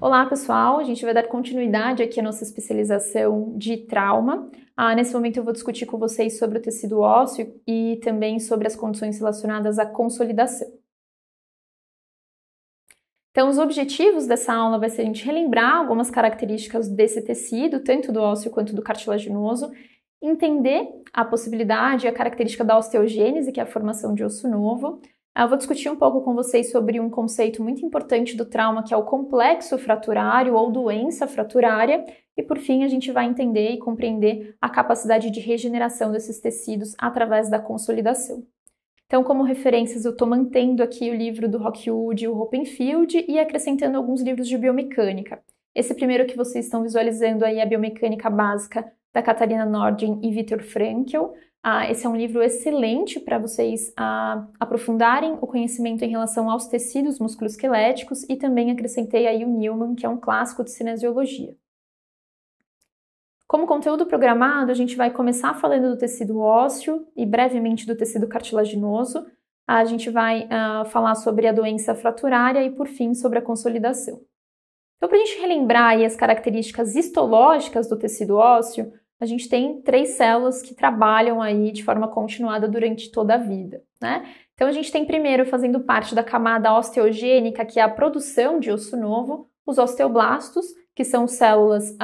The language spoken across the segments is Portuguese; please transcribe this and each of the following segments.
Olá, pessoal! A gente vai dar continuidade aqui à nossa especialização de trauma. Nesse momento eu vou discutir com vocês sobre o tecido ósseo e também sobre as condições relacionadas à consolidação. Então, os objetivos dessa aula vai ser a gente relembrar algumas características desse tecido, tanto do ósseo quanto do cartilaginoso, entender a possibilidade e a característica da osteogênese, que é a formação de osso novo. Eu vou discutir um pouco com vocês sobre um conceito muito importante do trauma, que é o complexo fraturário ou doença fraturária, e por fim a gente vai entender e compreender a capacidade de regeneração desses tecidos através da consolidação. Então, como referências, eu estou mantendo aqui o livro do Rockwood e o Hoppenfield e acrescentando alguns livros de biomecânica. Esse primeiro que vocês estão visualizando aí é a Biomecânica Básica, da Katharina Nordin e Viktor Frankl. Esse é um livro excelente para vocês aprofundarem o conhecimento em relação aos tecidos musculoesqueléticos, e também acrescentei aí o Newman, que é um clássico de cinesiologia. Como conteúdo programado, a gente vai começar falando do tecido ósseo e brevemente do tecido cartilaginoso. A gente vai falar sobre a doença fraturária e, por fim, sobre a consolidação. Então, para a gente relembrar aí as características histológicas do tecido ósseo, a gente tem 3 células que trabalham aí de forma continuada durante toda a vida, né? Então, a gente tem primeiro, fazendo parte da camada osteogênica, que é a produção de osso novo, os osteoblastos, que são células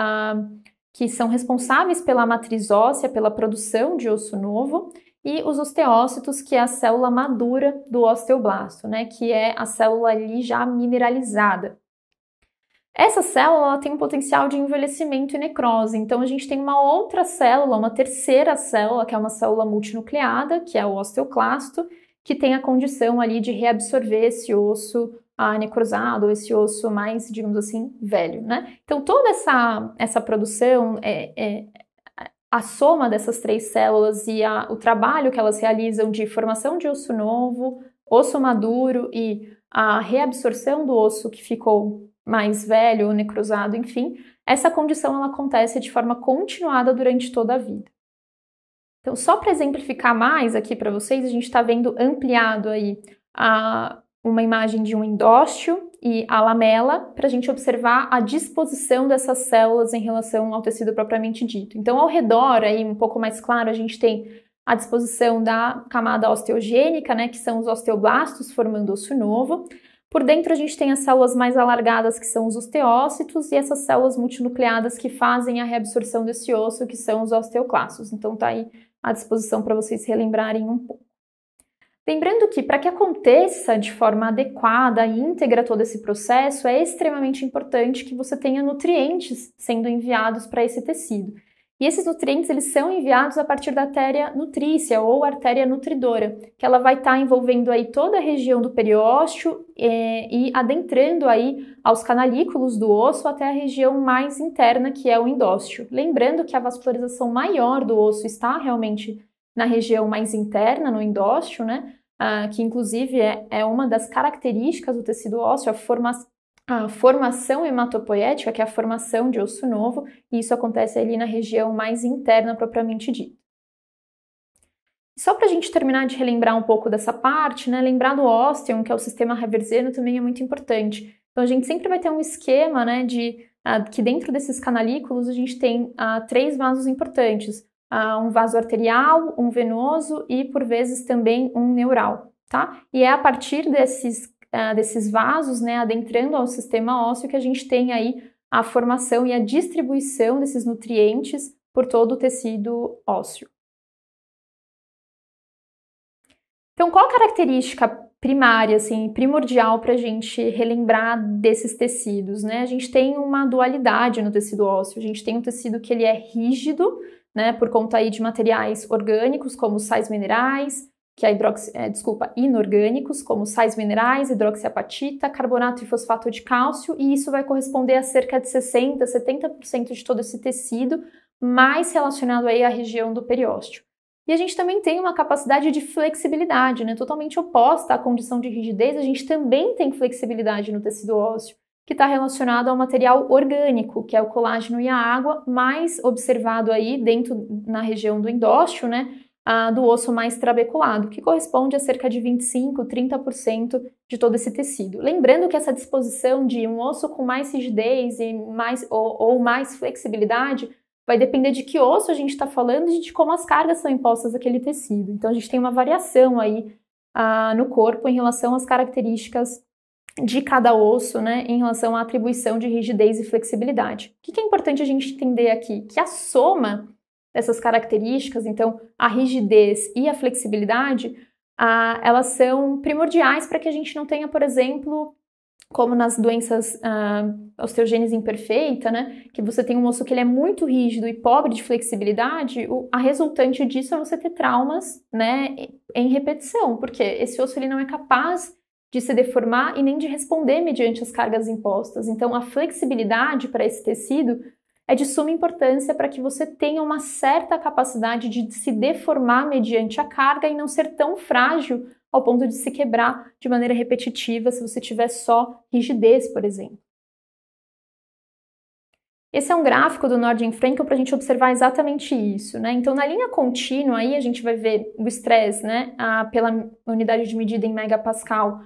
que são responsáveis pela matriz óssea, pela produção de osso novo, e os osteócitos, que é a célula madura do osteoblasto, né? Que é a célula ali já mineralizada. Essa célula tem um potencial de envelhecimento e necrose, então a gente tem uma outra célula, uma terceira célula, que é uma célula multinucleada, que é o osteoclasto, que tem a condição ali de reabsorver esse osso necrosado, esse osso mais, digamos assim, velho, né? Então toda essa produção, a soma dessas 3 células e o trabalho que elas realizam de formação de osso novo, osso maduro e a reabsorção do osso que ficou mais velho, necrosado, enfim, essa condição ela acontece de forma continuada durante toda a vida. Então, só para exemplificar mais aqui para vocês, a gente está vendo ampliado aí uma imagem de um endósteo e a lamela, para a gente observar a disposição dessas células em relação ao tecido propriamente dito. Então, ao redor, aí um pouco mais claro, a gente tem a disposição da camada osteogênica, né, que são os osteoblastos formando osso novo. Por dentro a gente tem as células mais alargadas, que são os osteócitos, e essas células multinucleadas que fazem a reabsorção desse osso, que são os osteoclastos. Então tá aí à disposição para vocês relembrarem um pouco. Lembrando que para que aconteça de forma adequada e íntegra todo esse processo, é extremamente importante que você tenha nutrientes sendo enviados para esse tecido. E esses nutrientes eles são enviados a partir da artéria nutrícia ou artéria nutridora, que ela vai estar envolvendo aí toda a região do periósteo e adentrando aí aos canalículos do osso até a região mais interna, que é o endósteo. Lembrando que a vascularização maior do osso está realmente na região mais interna, no endósteo, né? Que inclusive é uma das características do tecido ósseo, a formação hematopoética, que é a formação de osso novo, e isso acontece ali na região mais interna propriamente dita. Só para a gente terminar de relembrar um pouco dessa parte, né, lembrar do ósteon, que é o sistema reverseno, também é muito importante. Então a gente sempre vai ter um esquema, né, que dentro desses canalículos a gente tem 3 vasos importantes, um vaso arterial, um venoso e por vezes também um neural, tá? E é a partir desses vasos, né, adentrando ao sistema ósseo, que a gente tem aí a formação e a distribuição desses nutrientes por todo o tecido ósseo. Então, qual a característica primária, assim, primordial para a gente relembrar desses tecidos, né? A gente tem uma dualidade no tecido ósseo, a gente tem um tecido que ele é rígido, né, por conta aí de materiais orgânicos, como sais minerais, que é inorgânicos, como sais minerais, hidroxiapatita, carbonato e fosfato de cálcio, e isso vai corresponder a cerca de 60%, 70% de todo esse tecido, mais relacionado aí à região do periósteo. E a gente também tem uma capacidade de flexibilidade, né, totalmente oposta à condição de rigidez, a gente também tem flexibilidade no tecido ósseo, que está relacionado ao material orgânico, que é o colágeno e a água, mais observado aí na região do endósteo, né, do osso mais trabeculado, que corresponde a cerca de 25, 30% de todo esse tecido. Lembrando que essa disposição de um osso com mais rigidez e ou mais flexibilidade vai depender de que osso a gente está falando e de como as cargas são impostas àquele tecido. Então a gente tem uma variação aí no corpo em relação às características de cada osso, né, em relação à atribuição de rigidez e flexibilidade. O que é importante a gente entender aqui? Que a soma dessas características, então a rigidez e a flexibilidade, elas são primordiais para que a gente não tenha, por exemplo, como nas doenças osteogênese imperfeita, né, que você tem um osso que ele é muito rígido e pobre de flexibilidade, a resultante disso é você ter traumas, né, em repetição, porque esse osso ele não é capaz de se deformar e nem de responder mediante as cargas impostas. Então, a flexibilidade para esse tecido é de suma importância para que você tenha uma certa capacidade de se deformar mediante a carga e não ser tão frágil ao ponto de se quebrar de maneira repetitiva se você tiver só rigidez, por exemplo. Esse é um gráfico do Nordin-Frenkel para a gente observar exatamente isso, né? Então, na linha contínua, aí a gente vai ver o estresse, né? Pela unidade de medida em megapascal,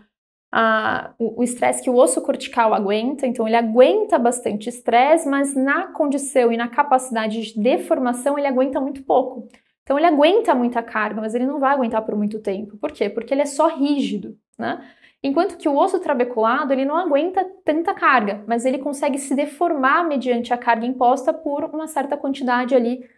o estresse que o osso cortical aguenta, então ele aguenta bastante estresse, mas na condição e na capacidade de deformação ele aguenta muito pouco. Então ele aguenta muita carga, mas ele não vai aguentar por muito tempo. Por quê? Porque ele é só rígido, né? Enquanto que o osso trabeculado, ele não aguenta tanta carga, mas ele consegue se deformar mediante a carga imposta por uma certa quantidade ali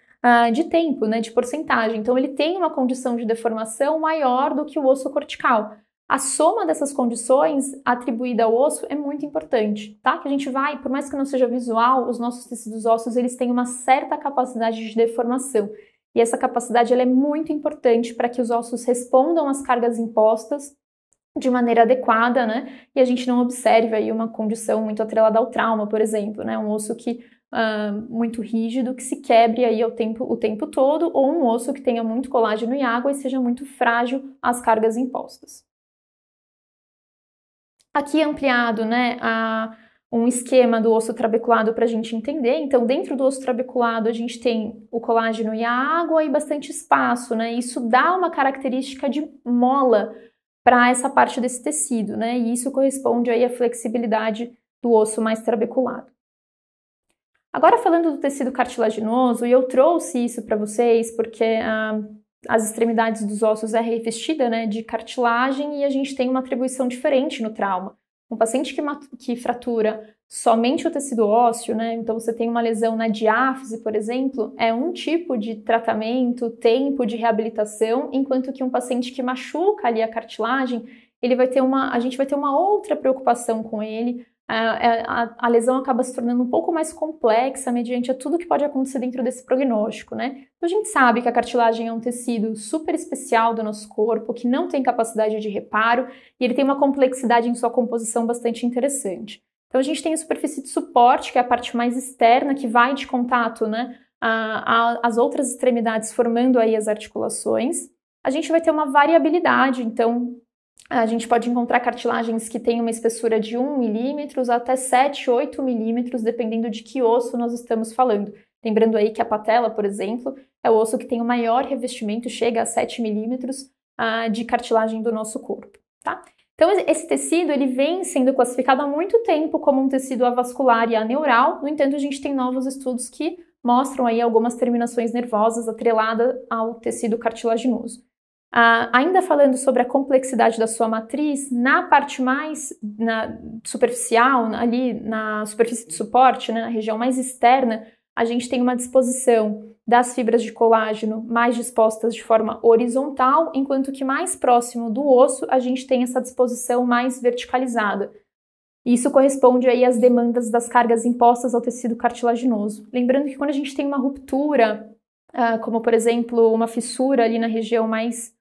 de tempo, né, de porcentagem. Então ele tem uma condição de deformação maior do que o osso cortical. A soma dessas condições atribuída ao osso é muito importante, tá? Que a gente vai, por mais que não seja visual, os nossos tecidos ósseos, eles têm uma certa capacidade de deformação. E essa capacidade ela é muito importante para que os ossos respondam às cargas impostas de maneira adequada, né? E a gente não observe aí uma condição muito atrelada ao trauma, por exemplo, né? Um osso que muito rígido, que se quebre aí o tempo todo, ou um osso que tenha muito colágeno e água e seja muito frágil às cargas impostas. Aqui ampliado, né, um esquema do osso trabeculado para a gente entender. Então, dentro do osso trabeculado, a gente tem o colágeno e a água e bastante espaço, né? Isso dá uma característica de mola para essa parte desse tecido, né? E isso corresponde aí à flexibilidade do osso mais trabeculado. Agora, falando do tecido cartilaginoso, e eu trouxe isso para vocês porque as extremidades dos ossos é revestida, né, de cartilagem e a gente tem uma atribuição diferente no trauma. Um paciente que fratura somente o tecido ósseo, né, então você tem uma lesão na diáfise, por exemplo, é um tipo de tratamento, tempo de reabilitação, enquanto que um paciente que machuca ali a cartilagem, a gente vai ter uma outra preocupação com ele. A lesão acaba se tornando um pouco mais complexa mediante a tudo que pode acontecer dentro desse prognóstico, né? Então, a gente sabe que a cartilagem é um tecido super especial do nosso corpo, que não tem capacidade de reparo e ele tem uma complexidade em sua composição bastante interessante. Então, a gente tem a superfície de suporte, que é a parte mais externa, que vai de contato, né, às outras extremidades, formando aí as articulações. A gente vai ter uma variabilidade, então a gente pode encontrar cartilagens que têm uma espessura de 1 milímetro até 7, 8 milímetros, dependendo de que osso nós estamos falando. Lembrando aí que a patela, por exemplo, é o osso que tem o maior revestimento, chega a 7 milímetros de cartilagem do nosso corpo, tá? Então, esse tecido ele vem sendo classificado há muito tempo como um tecido avascular e aneural. No entanto, a gente tem novos estudos que mostram aí algumas terminações nervosas atreladas ao tecido cartilaginoso. Ainda falando sobre a complexidade da sua matriz, na parte mais superficial, ali na superfície de suporte, né, na região mais externa, a gente tem uma disposição das fibras de colágeno mais dispostas de forma horizontal, enquanto que mais próximo do osso a gente tem essa disposição mais verticalizada. Isso corresponde aí às demandas das cargas impostas ao tecido cartilaginoso. Lembrando que quando a gente tem uma ruptura, como por exemplo uma fissura ali na região mais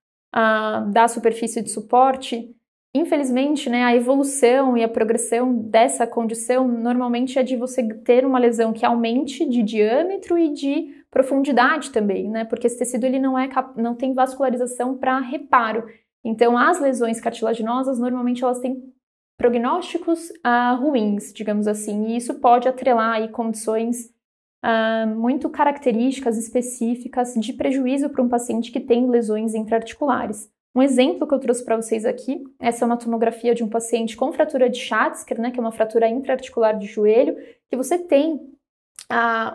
da superfície de suporte, infelizmente, né, a evolução e a progressão dessa condição normalmente é de você ter uma lesão que aumente de diâmetro e de profundidade também, né, porque esse tecido ele não tem vascularização para reparo. Então, as lesões cartilaginosas normalmente elas têm prognósticos ruins, digamos assim, e isso pode atrelar aí condições muito características específicas de prejuízo para um paciente que tem lesões intraarticulares. Um exemplo que eu trouxe para vocês aqui, essa é uma tomografia de um paciente com fratura de Schatzker, né, que é uma fratura intraarticular de joelho, que você tem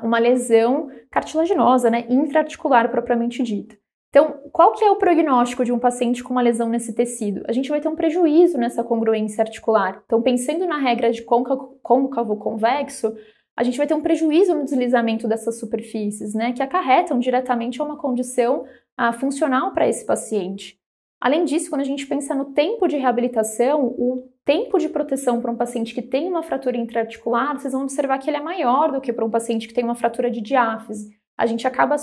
uma lesão cartilaginosa, né, intraarticular propriamente dita. Então, qual que é o prognóstico de um paciente com uma lesão nesse tecido? A gente vai ter um prejuízo nessa congruência articular. Então, pensando na regra de côncavo-convexo, a gente vai ter um prejuízo no deslizamento dessas superfícies, né, que acarretam diretamente a uma condição funcional para esse paciente. Além disso, quando a gente pensa no tempo de reabilitação, o tempo de proteção para um paciente que tem uma fratura intraarticular, vocês vão observar que ele é maior do que para um paciente que tem uma fratura de diáfise. A gente acaba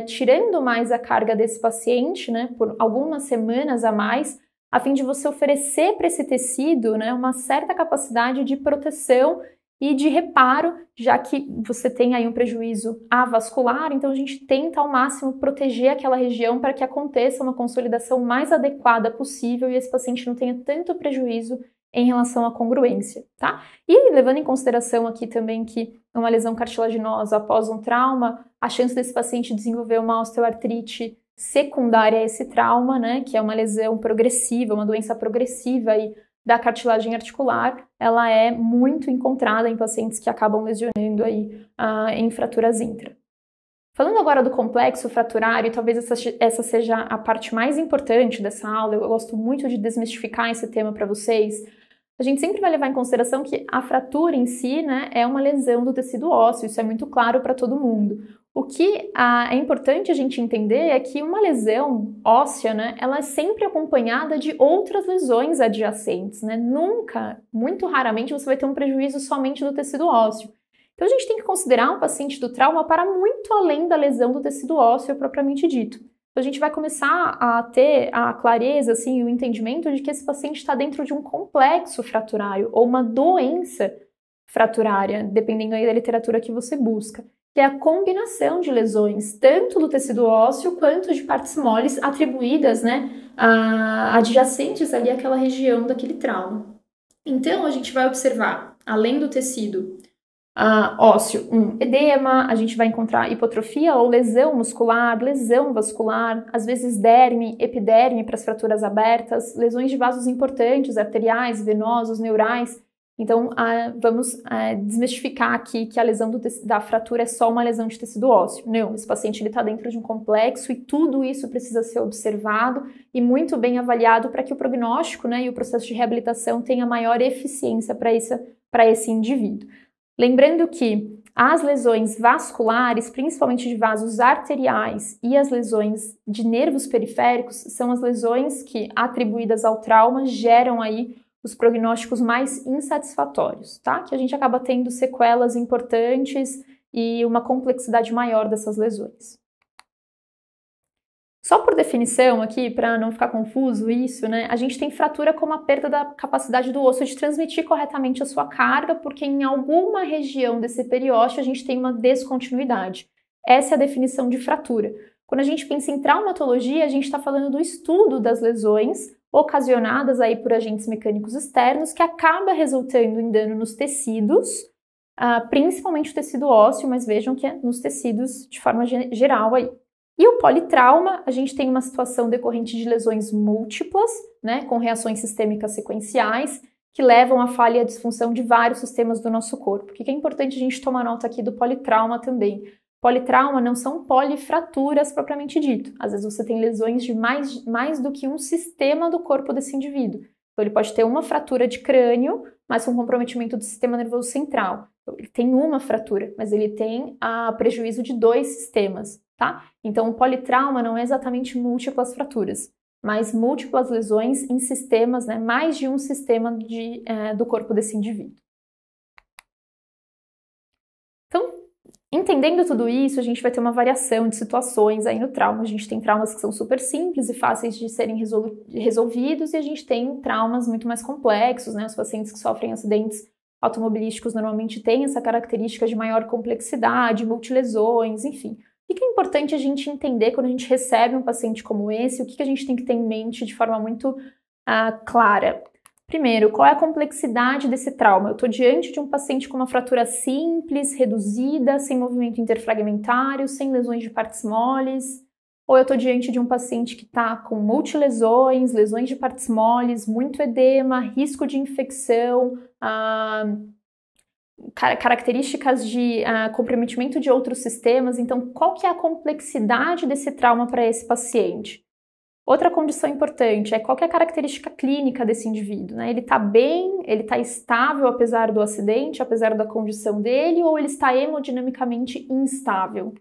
tirando mais a carga desse paciente, né, por algumas semanas a mais, a fim de você oferecer para esse tecido, né, uma certa capacidade de proteção e de reparo, já que você tem aí um prejuízo avascular, então a gente tenta ao máximo proteger aquela região para que aconteça uma consolidação mais adequada possível e esse paciente não tenha tanto prejuízo em relação à congruência, tá? E levando em consideração aqui também que uma lesão cartilaginosa após um trauma, a chance desse paciente desenvolver uma osteoartrite secundária a esse trauma, né, que é uma lesão progressiva, uma doença progressiva aí da cartilagem articular, ela é muito encontrada em pacientes que acabam lesionando aí em fraturas intra. Falando agora do complexo fraturário, talvez essa seja a parte mais importante dessa aula, eu gosto muito de desmistificar esse tema para vocês. A gente sempre vai levar em consideração que a fratura em si, né, é uma lesão do tecido ósseo, isso é muito claro para todo mundo. O que é importante a gente entender é que uma lesão óssea, né, ela é sempre acompanhada de outras lesões adjacentes, né? Nunca, muito raramente, você vai ter um prejuízo somente do tecido ósseo. Então a gente tem que considerar um paciente do trauma para muito além da lesão do tecido ósseo propriamente dito. Então a gente vai começar a ter a clareza, assim, o entendimento de que esse paciente está dentro de um complexo fraturário ou uma doença fraturária, dependendo aí da literatura que você busca, que é a combinação de lesões, tanto do tecido ósseo quanto de partes moles atribuídas, né, adjacentes ali àquela região daquele trauma. Então, a gente vai observar, além do tecido ósseo, edema, a gente vai encontrar hipotrofia ou lesão muscular, lesão vascular, às vezes derme, epiderme para as fraturas abertas, lesões de vasos importantes, arteriais, venosos, neurais. Então, vamos desmistificar aqui que a lesão da fratura é só uma lesão de tecido ósseo. Não, esse paciente está dentro de um complexo e tudo isso precisa ser observado e muito bem avaliado para que o prognóstico, né, e o processo de reabilitação tenha maior eficiência para esse indivíduo. Lembrando que as lesões vasculares, principalmente de vasos arteriais, e as lesões de nervos periféricos são as lesões que, atribuídas ao trauma, geram aí os prognósticos mais insatisfatórios, tá? Que a gente acaba tendo sequelas importantes e uma complexidade maior dessas lesões. Só por definição aqui, para não ficar confuso isso, né? A gente tem fratura como a perda da capacidade do osso de transmitir corretamente a sua carga, porque em alguma região desse periósteo a gente tem uma descontinuidade. Essa é a definição de fratura. Quando a gente pensa em traumatologia, a gente está falando do estudo das lesões ocasionadas aí por agentes mecânicos externos, que acaba resultando em dano nos tecidos, principalmente o tecido ósseo, mas vejam que é nos tecidos de forma geral aí. E o politrauma, a gente tem uma situação decorrente de lesões múltiplas, né, com reações sistêmicas sequenciais, que levam à falha e à disfunção de vários sistemas do nosso corpo. O que é importante a gente tomar nota aqui do politrauma também? Politrauma não são polifraturas propriamente dito. Às vezes você tem lesões de mais do que um sistema do corpo desse indivíduo. Então ele pode ter uma fratura de crânio, mas com comprometimento do sistema nervoso central. Então, ele tem uma fratura, mas ele tem prejuízo de 2 sistemas, tá? Então o politrauma não é exatamente múltiplas fraturas, mas múltiplas lesões em sistemas, né, mais de um sistema do corpo desse indivíduo. Então, entendendo tudo isso, a gente vai ter uma variação de situações aí no trauma. A gente tem traumas que são super simples e fáceis de serem resolvidos e a gente tem traumas muito mais complexos, né? Os pacientes que sofrem acidentes automobilísticos normalmente têm essa característica de maior complexidade, multilesões, enfim. O que é importante a gente entender quando a gente recebe um paciente como esse? O que a gente tem que ter em mente de forma muito clara? Primeiro, qual é a complexidade desse trauma? Eu estou diante de um paciente com uma fratura simples, reduzida, sem movimento interfragmentário, sem lesões de partes moles, ou eu estou diante de um paciente que está com multilesões, lesões de partes moles, muito edema, risco de infecção, características de comprometimento de outros sistemas. Então, qual que é a complexidade desse trauma para esse paciente? Outra condição importante é qual que é a característica clínica desse indivíduo, né? Ele está bem, ele está estável apesar do acidente, apesar da condição dele, ou ele está hemodinamicamente instável?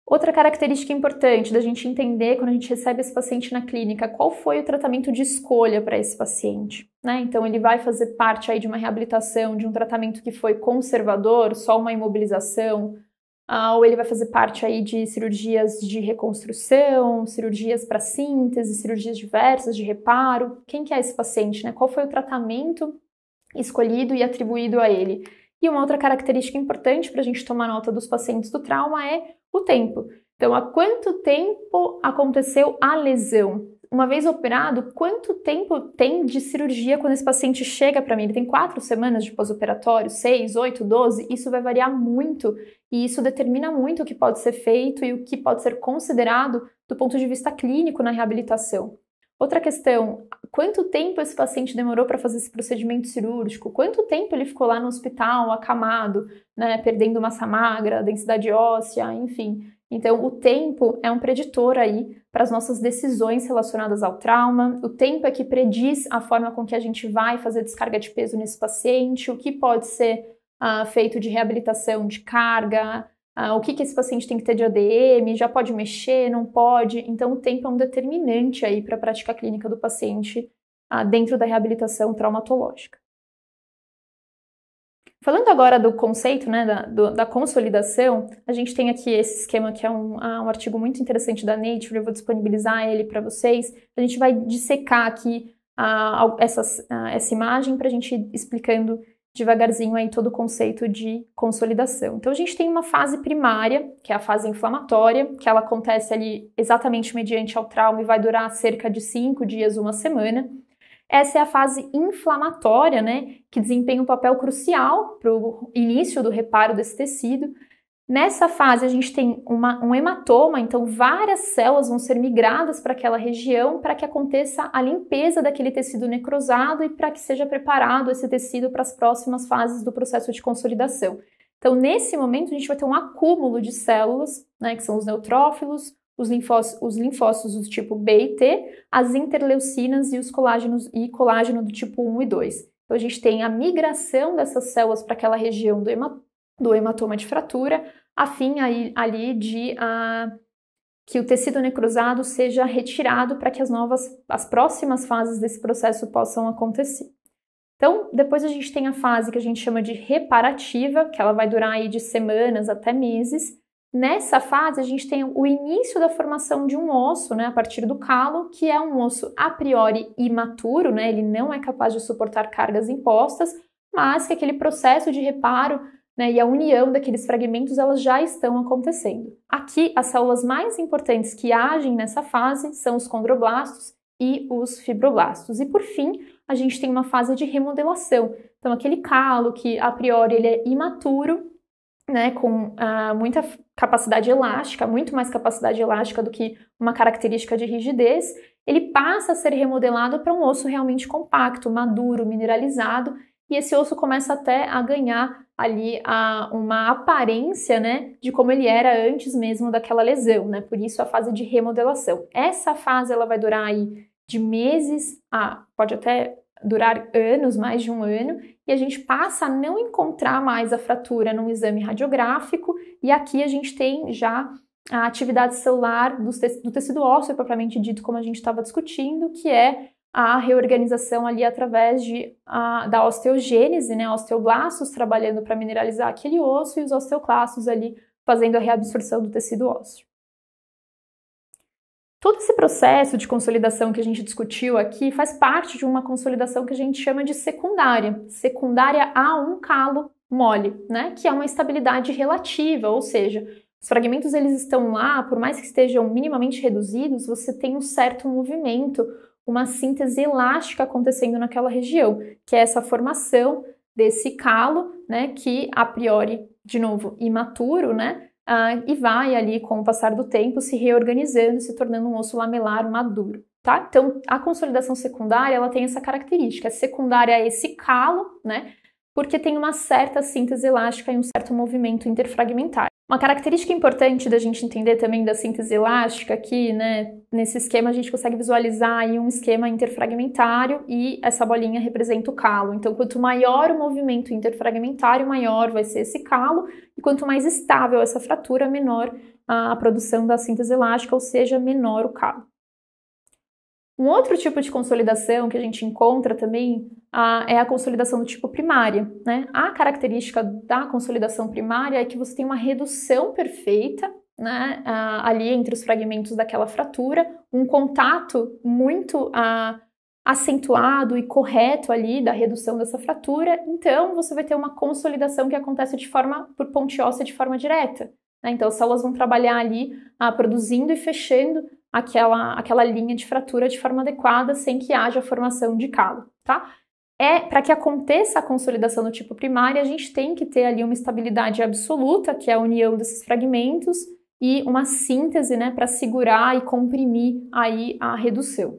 Outra característica importante da gente entender quando a gente recebe esse paciente na clínica, qual foi o tratamento de escolha para esse paciente, né? Então, ele vai fazer parte aí de uma reabilitação, de um tratamento que foi conservador, só uma imobilização, ou ele vai fazer parte aí de cirurgias de reconstrução, cirurgias para síntese, cirurgias diversas de reparo. Quem que é esse paciente, né? Qual foi o tratamento escolhido e atribuído a ele? E uma outra característica importante para a gente tomar nota dos pacientes do trauma é o tempo. Então, há quanto tempo aconteceu a lesão? Uma vez operado, quanto tempo tem de cirurgia quando esse paciente chega para mim? Ele tem 4 semanas de pós-operatório, 6, 8, 12? Isso vai variar muito e isso determina muito o que pode ser feito e o que pode ser considerado do ponto de vista clínico na reabilitação. Outra questão, quanto tempo esse paciente demorou para fazer esse procedimento cirúrgico? Quanto tempo ele ficou lá no hospital, acamado, né, perdendo massa magra, densidade óssea, enfim. Então, o tempo é um preditor aí para as nossas decisões relacionadas ao trauma. O tempo é que prediz a forma com que a gente vai fazer descarga de peso nesse paciente, o que pode ser feito de reabilitação de carga, o que esse paciente tem que ter de ADM, já pode mexer, não pode. Então, o tempo é um determinante aí para a prática clínica do paciente dentro da reabilitação traumatológica. Falando agora do conceito, né, da consolidação, a gente tem aqui esse esquema que é um artigo muito interessante da Nature, eu vou disponibilizar ele para vocês. A gente vai dissecar aqui essa imagem para a gente ir explicando devagarzinho aí todo o conceito de consolidação. Então, a gente tem uma fase primária, que é a fase inflamatória, que ela acontece ali exatamente mediante ao trauma e vai durar cerca de 5 dias, 1 semana. Essa é a fase inflamatória, né, que desempenha um papel crucial para o início do reparo desse tecido. Nessa fase, a gente tem um hematoma, então várias células vão ser migradas para aquela região para que aconteça a limpeza daquele tecido necrosado e para que seja preparado esse tecido para as próximas fases do processo de consolidação. Então, nesse momento, a gente vai ter um acúmulo de células, né, que são os neutrófilos, os linfócitos do tipo B e T, as interleucinas e os colágeno do tipo 1 e 2. Então, a gente tem a migração dessas células para aquela região do hematoma de fratura, a fim ali de que o tecido necrosado seja retirado para que as próximas fases desse processo possam acontecer. Então, depois a gente tem a fase que a gente chama de reparativa, que ela vai durar aí de semanas até meses. Nessa fase, a gente tem o início da formação de um osso, né, a partir do calo, que é um osso a priori imaturo, né, ele não é capaz de suportar cargas impostas, mas que aquele processo de reparo, né, e a união daqueles fragmentos, elas já estão acontecendo. Aqui, as células mais importantes que agem nessa fase são os condroblastos e os fibroblastos. E por fim, a gente tem uma fase de remodelação. Então, aquele calo que a priori ele é imaturo, né, com muita capacidade elástica, muito mais capacidade elástica do que uma característica de rigidez, ele passa a ser remodelado para um osso realmente compacto, maduro, mineralizado, e esse osso começa até a ganhar ali uma aparência, né, de como ele era antes mesmo daquela lesão, né, por isso a fase de remodelação. Essa fase ela vai durar aí de meses, pode até durar anos, mais de 1 ano, e a gente passa a não encontrar mais a fratura num exame radiográfico, e aqui a gente tem já a atividade celular do tecido ósseo, propriamente dito, como a gente estava discutindo, que é a reorganização ali através da osteogênese, né, osteoblastos trabalhando para mineralizar aquele osso e os osteoclastos ali fazendo a reabsorção do tecido ósseo. Todo esse processo de consolidação que a gente discutiu aqui faz parte de uma consolidação que a gente chama de secundária a um calo mole, né, que é uma estabilidade relativa, ou seja, os fragmentos eles estão lá, por mais que estejam minimamente reduzidos, você tem um certo movimento, uma síntese elástica acontecendo naquela região, que é essa formação desse calo, né, que a priori, de novo, imaturo, né, e vai ali, com o passar do tempo, se reorganizando, se tornando um osso lamelar maduro, tá? Então, a consolidação secundária, ela tem essa característica, secundária a esse calo, né, porque tem uma certa síntese elástica e um certo movimento interfragmentário. Uma característica importante da gente entender também da síntese elástica aqui, né, nesse esquema a gente consegue visualizar aí um esquema interfragmentário e essa bolinha representa o calo. Então, quanto maior o movimento interfragmentário, maior vai ser esse calo, e quanto mais estável essa fratura, menor a produção da síntese elástica, ou seja, menor o calo. Um outro tipo de consolidação que a gente encontra também é a consolidação do tipo primária, né? A característica da consolidação primária é que você tem uma redução perfeita, né, ali entre os fragmentos daquela fratura, um contato muito acentuado e correto ali da redução dessa fratura, então você vai ter uma consolidação que acontece por ponte óssea de forma direta, né? Então as células vão trabalhar ali produzindo e fechando aquela linha de fratura de forma adequada, sem que haja formação de calo, tá? Para que aconteça a consolidação do tipo primária, a gente tem que ter ali uma estabilidade absoluta, que é a união desses fragmentos, e uma síntese, né, para segurar e comprimir aí a redução.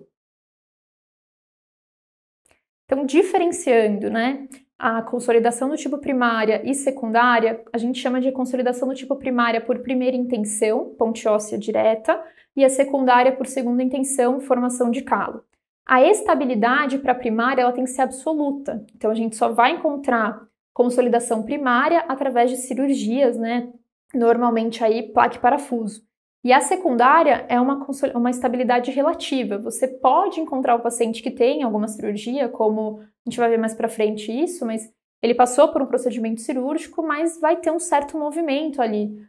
Então, diferenciando, né, a consolidação do tipo primária e secundária, a gente chama de consolidação do tipo primária por primeira intenção, ponte óssea direta, e a secundária por segunda intenção, formação de calo. A estabilidade para a primária ela tem que ser absoluta, então a gente só vai encontrar consolidação primária através de cirurgias, né, normalmente aí placa e parafuso. E a secundária é uma estabilidade relativa. Você pode encontrar o paciente que tem alguma cirurgia, como a gente vai ver mais para frente isso, mas ele passou por um procedimento cirúrgico, mas vai ter um certo movimento ali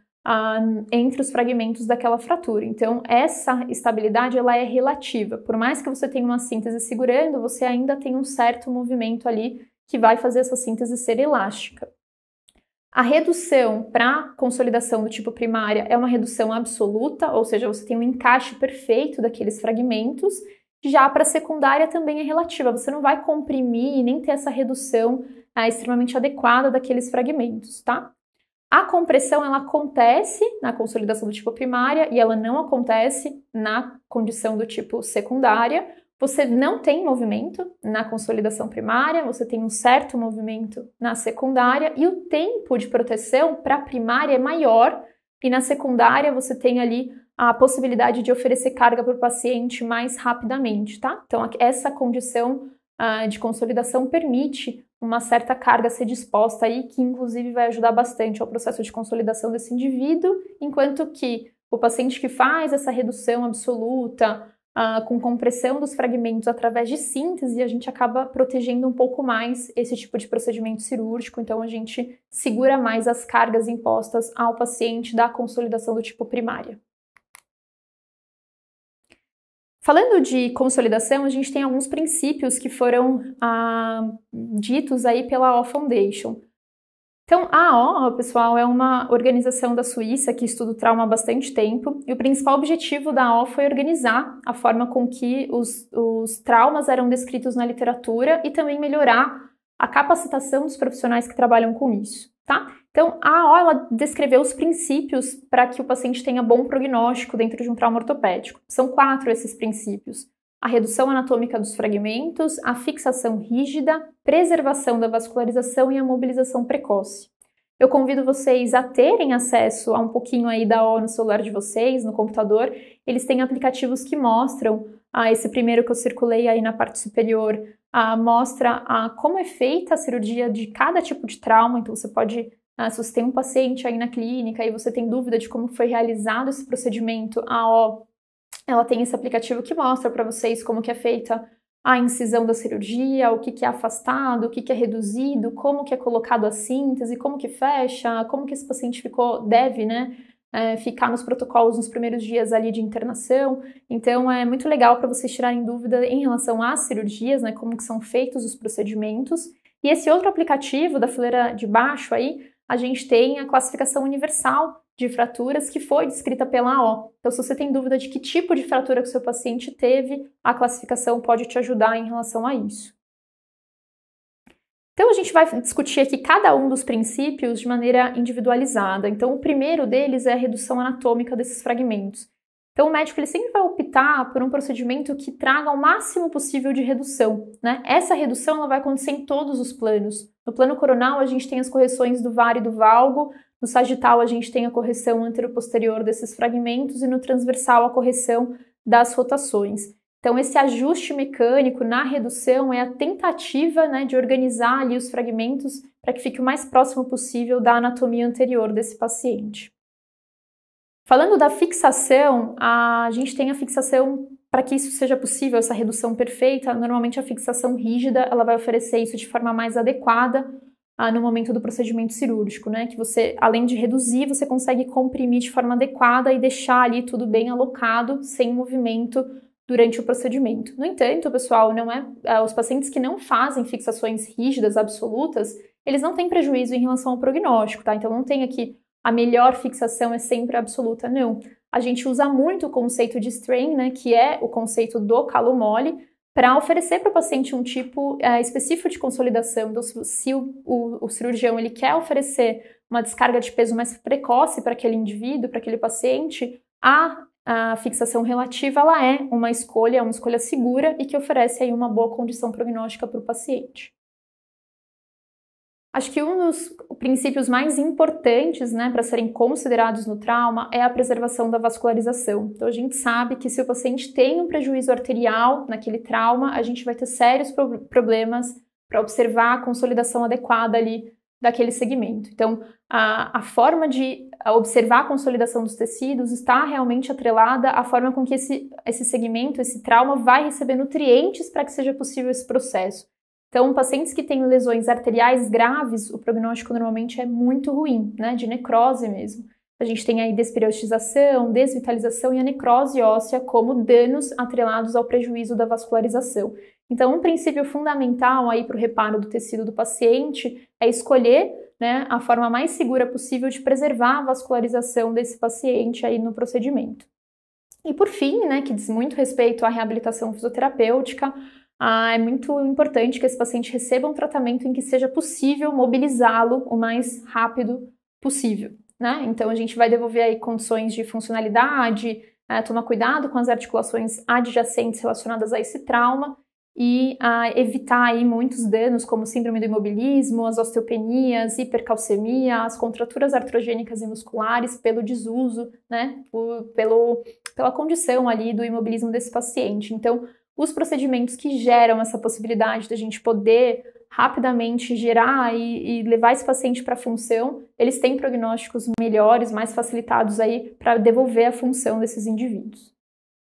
entre os fragmentos daquela fratura. Então, essa estabilidade ela é relativa. Por mais que você tenha uma síntese segurando, você ainda tem um certo movimento ali que vai fazer essa síntese ser elástica. A redução para consolidação do tipo primária é uma redução absoluta, ou seja, você tem um encaixe perfeito daqueles fragmentos. Já para secundária também é relativa, você não vai comprimir e nem ter essa redução extremamente adequada daqueles fragmentos, tá? A compressão ela acontece na consolidação do tipo primária e ela não acontece na condição do tipo secundária. Você não tem movimento na consolidação primária, você tem um certo movimento na secundária e o tempo de proteção para a primária é maior e na secundária você tem ali a possibilidade de oferecer carga para o paciente mais rapidamente, tá? Então, essa condição de consolidação permite uma certa carga ser disposta aí, que inclusive vai ajudar bastante ao processo de consolidação desse indivíduo, enquanto que o paciente que faz essa redução absoluta, com compressão dos fragmentos através de síntese, a gente acaba protegendo um pouco mais esse tipo de procedimento cirúrgico, então a gente segura mais as cargas impostas ao paciente da consolidação do tipo primária. Falando de consolidação, a gente tem alguns princípios que foram ditos aí pela O Foundation. Então, a O, pessoal, é uma organização da Suíça que estuda o trauma há bastante tempo, e o principal objetivo da O foi organizar a forma com que os traumas eram descritos na literatura e também melhorar a capacitação dos profissionais que trabalham com isso, tá? Então, a O, ela descreveu os princípios para que o paciente tenha bom prognóstico dentro de um trauma ortopédico. São 4 esses princípios: a redução anatômica dos fragmentos, a fixação rígida, preservação da vascularização e a mobilização precoce. Eu convido vocês a terem acesso a um pouquinho aí da O no celular de vocês, no computador. Eles têm aplicativos que mostram, esse primeiro que eu circulei aí na parte superior, mostra como é feita a cirurgia de cada tipo de trauma. Então você pode, se você tem um paciente aí na clínica e você tem dúvida de como foi realizado esse procedimento, a O ela tem esse aplicativo que mostra para vocês como que é feita a incisão da cirurgia, o que é afastado, o que é reduzido, como que é colocado a síntese, como que fecha, como que esse paciente deve, né, ficar nos protocolos nos primeiros dias ali de internação. Então é muito legal para vocês tirarem dúvida em relação às cirurgias, né, como que são feitos os procedimentos. E esse outro aplicativo da fileira de baixo aí, a gente tem a classificação universal, de fraturas que foi descrita pela AO. Então, se você tem dúvida de que tipo de fratura que o seu paciente teve, a classificação pode te ajudar em relação a isso. Então, a gente vai discutir aqui cada um dos princípios de maneira individualizada. Então, o primeiro deles é a redução anatômica desses fragmentos. Então, o médico ele sempre vai optar por um procedimento que traga o máximo possível de redução, né? Essa redução ela vai acontecer em todos os planos. No plano coronal, a gente tem as correções do VAR e do valgo, no sagital, a gente tem a correção anteroposterior desses fragmentos e no transversal, a correção das rotações. Então, esse ajuste mecânico na redução é a tentativa, né, de organizar ali os fragmentos para que fique o mais próximo possível da anatomia anterior desse paciente. Falando da fixação, a gente tem a fixação, para que isso seja possível, essa redução perfeita, normalmente a fixação rígida, ela vai oferecer isso de forma mais adequada no momento do procedimento cirúrgico, né? Que você, além de reduzir, você consegue comprimir de forma adequada e deixar ali tudo bem alocado, sem movimento durante o procedimento. No entanto, pessoal, os pacientes que não fazem fixações rígidas absolutas, eles não têm prejuízo em relação ao prognóstico, tá? Então não tem aqui a melhor fixação é sempre absoluta, não. A gente usa muito o conceito de strain, né, que é o conceito do calo mole, para oferecer para o paciente um tipo específico de consolidação. Então, se o cirurgião ele quer oferecer uma descarga de peso mais precoce para aquele indivíduo, para aquele paciente, a fixação relativa ela é uma escolha segura e que oferece aí uma boa condição prognóstica para o paciente. Acho que um dos princípios mais importantes, né, para serem considerados no trauma é a preservação da vascularização. Então, a gente sabe que se o paciente tem um prejuízo arterial naquele trauma, a gente vai ter sérios problemas para observar a consolidação adequada ali daquele segmento. Então, a forma de observar a consolidação dos tecidos está realmente atrelada à forma com que esse segmento, esse trauma, vai receber nutrientes para que seja possível esse processo. Então, pacientes que têm lesões arteriais graves, o prognóstico normalmente é muito ruim, né, de necrose mesmo. A gente tem aí desperiodização, desvitalização e a necrose óssea como danos atrelados ao prejuízo da vascularização. Então, um princípio fundamental aí para o reparo do tecido do paciente é escolher, né, a forma mais segura possível de preservar a vascularização desse paciente aí no procedimento. E por fim, né, que diz muito respeito à reabilitação fisioterapêutica, é muito importante que esse paciente receba um tratamento em que seja possível mobilizá-lo o mais rápido possível, né? Então, a gente vai devolver aí condições de funcionalidade, tomar cuidado com as articulações adjacentes relacionadas a esse trauma e evitar aí muitos danos como síndrome do imobilismo, as osteopenias, hipercalcemia, as contraturas artrogênicas e musculares pelo desuso, né? Pela condição ali do imobilismo desse paciente. Então, os procedimentos que geram essa possibilidade da gente poder rapidamente gerar e levar esse paciente para a função, eles têm prognósticos melhores, mais facilitados aí para devolver a função desses indivíduos.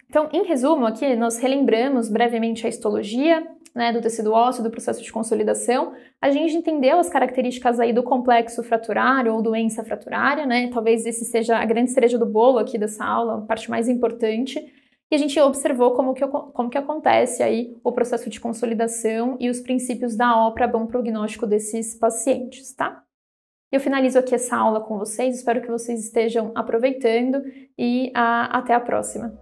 Então, em resumo, aqui nós relembramos brevemente a histologia, né, do tecido ósseo, do processo de consolidação. A gente entendeu as características aí do complexo fraturário ou doença fraturária, né? Talvez esse seja a grande cereja do bolo aqui dessa aula, a parte mais importante. E a gente observou como que acontece aí o processo de consolidação e os princípios da AO para bom prognóstico desses pacientes, tá? Eu finalizo aqui essa aula com vocês, espero que vocês estejam aproveitando e até a próxima.